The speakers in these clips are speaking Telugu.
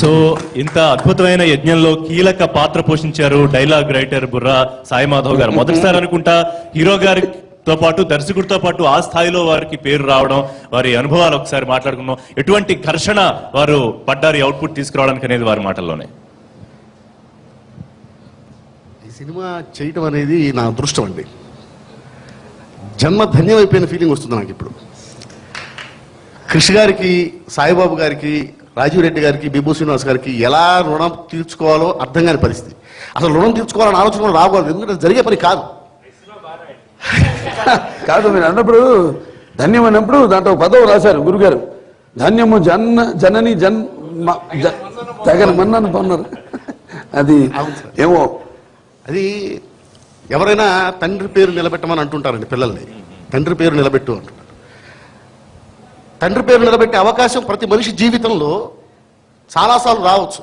సో ఇంత అద్భుతమైన యజ్ఞంలో కీలక పాత్ర పోషించారు డైలాగ్ రైటర్ బుర్రా సాయి మాధవ్ గారు. మొదటిసారి అనుకుంటా హీరో గారితో పాటు దర్శకుడితో పాటు ఆ స్థాయిలో వారికి పేరు రావడం, వారి అనుభవాలు ఒకసారి మాట్లాడుకున్నాం. ఎటువంటి ఘర్షణ వారు పడ్డారు అవుట్పుట్ తీసుకురావడానికి అనేది వారి మాటల్లోనే. ఈ సినిమా చేయటం అనేది నా అదృష్టం అండి. జన్మ ధన్యమైపోయిన ఫీలింగ్ వస్తుంది నాకు ఇప్పుడు. కృషి గారికి, సాయిబాబు గారికి, రాజీవ్ రెడ్డి గారికి, బిబు శ్రీనివాస్ గారికి ఎలా రుణం తీర్చుకోవాలో అర్థం కాని పరిస్థితి. అసలు రుణం తీర్చుకోవాలని ఆలోచన కూడా రాకూడదు, ఎందుకంటే జరిగే పని కాదు. కాదు, మీరు అన్నప్పుడు ధన్యం అన్నప్పుడు దాంట్లో పదవి రాశారు గురుగారు. ధన్యము జనని తగని మన్నాను కొన్నారు. అది ఏమో, అది ఎవరైనా తండ్రి పేరు నిలబెట్టమని అంటుంటారండి పిల్లల్ని. తండ్రి పేరు నిలబెట్టు అంటుంటారు. తండ్రి పేరు నిలబెట్టే అవకాశం ప్రతి మనిషి జీవితంలో చాలాసార్లు రావచ్చు.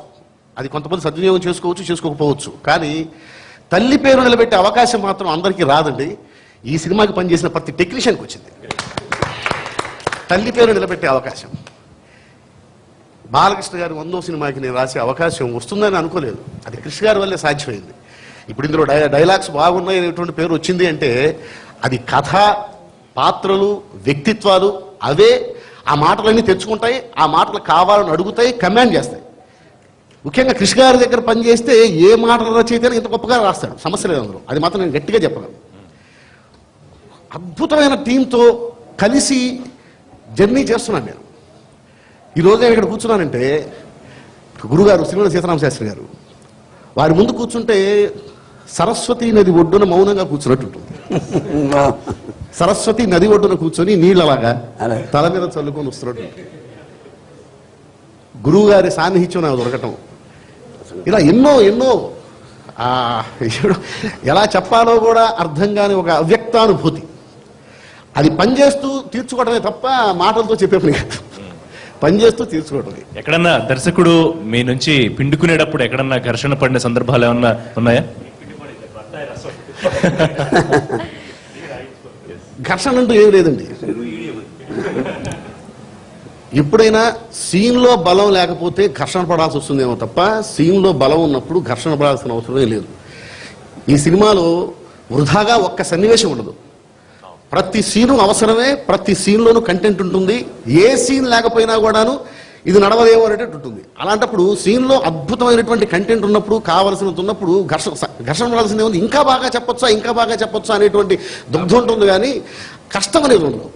అది కొంతమంది సద్వినియోగం చేసుకోవచ్చు, చేసుకోకపోవచ్చు. కానీ తల్లి పేరు నిలబెట్టే అవకాశం మాత్రం అందరికీ రాదండి. ఈ సినిమాకి పనిచేసిన ప్రతి టెక్నీషియన్కి వచ్చింది తల్లి పేరు నిలబెట్టే అవకాశం. బాలకృష్ణ గారి 100వ సినిమాకి నేను రాసే అవకాశం వస్తుందని అనుకోలేదు. అది కృష్ణ గారి వల్లే సాధ్యమైంది. ఇప్పుడు ఇందులో డైలాగ్స్ బాగున్నాయి అనేటువంటి పేరు వచ్చింది అంటే అది కథ, పాత్రలు, వ్యక్తిత్వాలు అవే ఆ మాటలన్నీ తెచ్చుకుంటాయి. ఆ మాటలు కావాలని అడుగుతాయి, కమాండ్ చేస్తాయి. ముఖ్యంగా కృష్ణ గారి దగ్గర పనిచేస్తే ఏ మాటల రచయిత ఇంత గొప్పగా రాస్తాడు, సమస్య లేదు అందులో. అది మాత్రం నేను గట్టిగా చెప్పగలను. అద్భుతమైన టీంతో కలిసి జర్నీ చేస్తున్నాను నేను. ఈరోజు నేను ఇక్కడ కూర్చున్నానంటే గురుగారు శ్రీనివాస సీతారామ శాస్త్రి గారు వారి ముందు కూర్చుంటే సరస్వతి నది ఒడ్డున మౌనంగా కూర్చున్నట్టు ఉంటుంది. సరస్వతి నది ఒడ్డున కూర్చొని నీళ్ళలాగా తల మీద చల్లుకొని వస్తున్నట్టు. గురువు గారి సాన్నిహిత్యం నాకు దొరకటం, ఇలా ఎన్నో ఎన్నో ఎలా చెప్పాలో కూడా అర్థం కాని ఒక అవ్యక్తానుభూతి. అది పనిచేస్తూ తీర్చుకోవడమే తప్ప మాటలతో చెప్పే పని కాదు, పనిచేస్తూ తీర్చుకోవడమే. ఎక్కడన్నా దర్శకుడు మీ నుంచి పిండుకునేటప్పుడు ఎక్కడన్నా ఘర్షణ పడిన సందర్భాలు ఏమన్నా ఉన్నాయా? ఘర్షణ అంటూ ఏం లేదండి. ఎప్పుడైనా సీన్లో బలం లేకపోతే ఘర్షణ పడాల్సి వస్తుందేమో తప్ప సీన్లో బలం ఉన్నప్పుడు ఘర్షణ పడాల్సిన అవసరమే లేదు. ఈ సినిమాలో వృధాగా ఒక్క సన్నివేశం ఉండదు. ప్రతి సీను అవసరమే, ప్రతి సీన్లోనూ కంటెంట్ ఉంటుంది. ఏ సీన్ లేకపోయినా కూడాను ఇది నడవదేమో అనేటట్టు ఉంటుంది. అలాంటప్పుడు సీన్లో అద్భుతమైనటువంటి కంటెంట్ ఉన్నప్పుడు, కావలసినంత ఉన్నప్పుడు ఘర్షణ పడాల్సిందే ఉంది. ఇంకా బాగా చెప్పొచ్చా అనేటువంటి దుగ్ధం ఉంటుంది, కానీ కష్టం అనేది ఉండదు.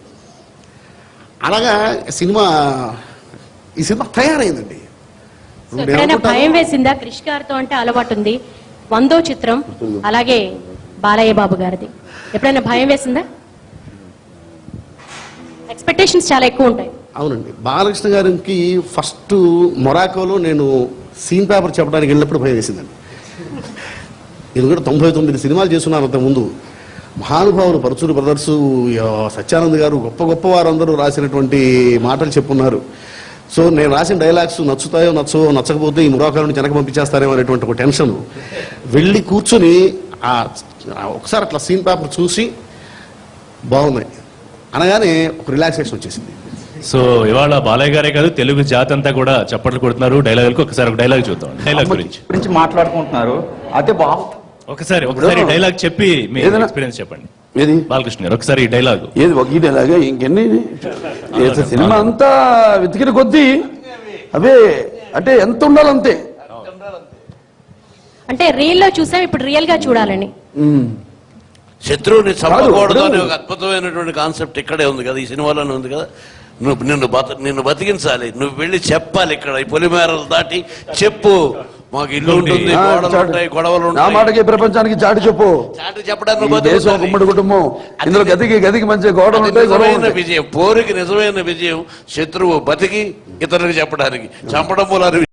అలాగా ఈ సినిమా తయారైందండి. భయం వేసిందా? క్రిష్ గారితో అంటే అలవాటు ఉంది, 100వ చిత్రం, అలాగే బాలయ్య బాబు గారిది. ఎప్పుడైనా భయం వేసిందా? ఎక్స్పెక్టేషన్స్ చాలా ఎక్కువ ఉంటాయి. అవునండి. బాలకృష్ణ గారికి ఫస్ట్ మొరాకోలో నేను సీన్ పేపర్ చెప్పడానికి వెళ్ళినప్పుడు భయం వేసిందండి. నేను కూడా 99 సినిమాలు చేస్తున్నాను అంతకుముందు. మహానుభావులు పరచూరు బ్రదర్సు, సత్యానంద్ గారు, గొప్ప గొప్ప వారందరూ రాసినటువంటి మాటలు చెప్పున్నారు. సో నేను రాసిన డైలాగ్స్ నచ్చుతాయో నచ్చకపోతే ఈ మురాకాల నుంచి వెనక పంపించేస్తారేమో అనేటువంటి ఒక టెన్షన్. వెళ్ళి కూర్చొని ఒకసారి అట్లా సీన్ పేపర్ చూసి బాగున్నాయి అనగానే ఒక రిలాక్సేషన్ వచ్చేసింది. సో ఇవాళ బాలయ్య గారే కాదు, తెలుగు జాతి అంతా కూడా చప్పట్లు కొడుతున్నారు డైలాగులకు. ఒకసారి ఒక డైలాగ్ చూద్దాం. డైలాగ్ గురించి మాట్లాడుకుంటున్నారు. అదే ఒకసారి డైలాగ్ చెప్పి మీ ఎక్స్పీరియన్స్ చెప్పండి. ఏది బాలకృష్ణ గారు ఒకసారి ఈ డైలాగ్. ఏది ఒక ఈ డైలాగ్? ఇంకెన్ని సినిమా అంతా వెతికిన కొద్దీ అవే అంటే ఎంత ఉండాలంతే. అంటే రియల్ లో చూసాం, ఇప్పుడు రియల్ గా చూడాలని. శత్రువుని చంపకూడదు అనే ఒక అద్భుతమైనటువంటి కాన్సెప్ట్ ఇక్కడే ఉంది కదా, ఈ సినిమాలోనే ఉంది కదా. నిన్ను బతికించాలి, నువ్వు వెళ్ళి చెప్పాలి. ఇక్కడ ఈ పొలిమేరలు దాటి చెప్పు, మాకు ఇల్లు ఉంటుంది, గొడవలు ఉంటాయి, మాటకి ప్రపంచానికి చాటి చెప్పు. చాటి చెప్పడానికి దేశం గుమ్మడి కుటుంబం, ఇందులో గదికి మంచి గొడవలు ఉంటాయి. విజయం, పోరుకి నిజమైన విజయం శత్రువు బతికి ఇతరులకు చెప్పడానికి, చంపడం మూలాన్ని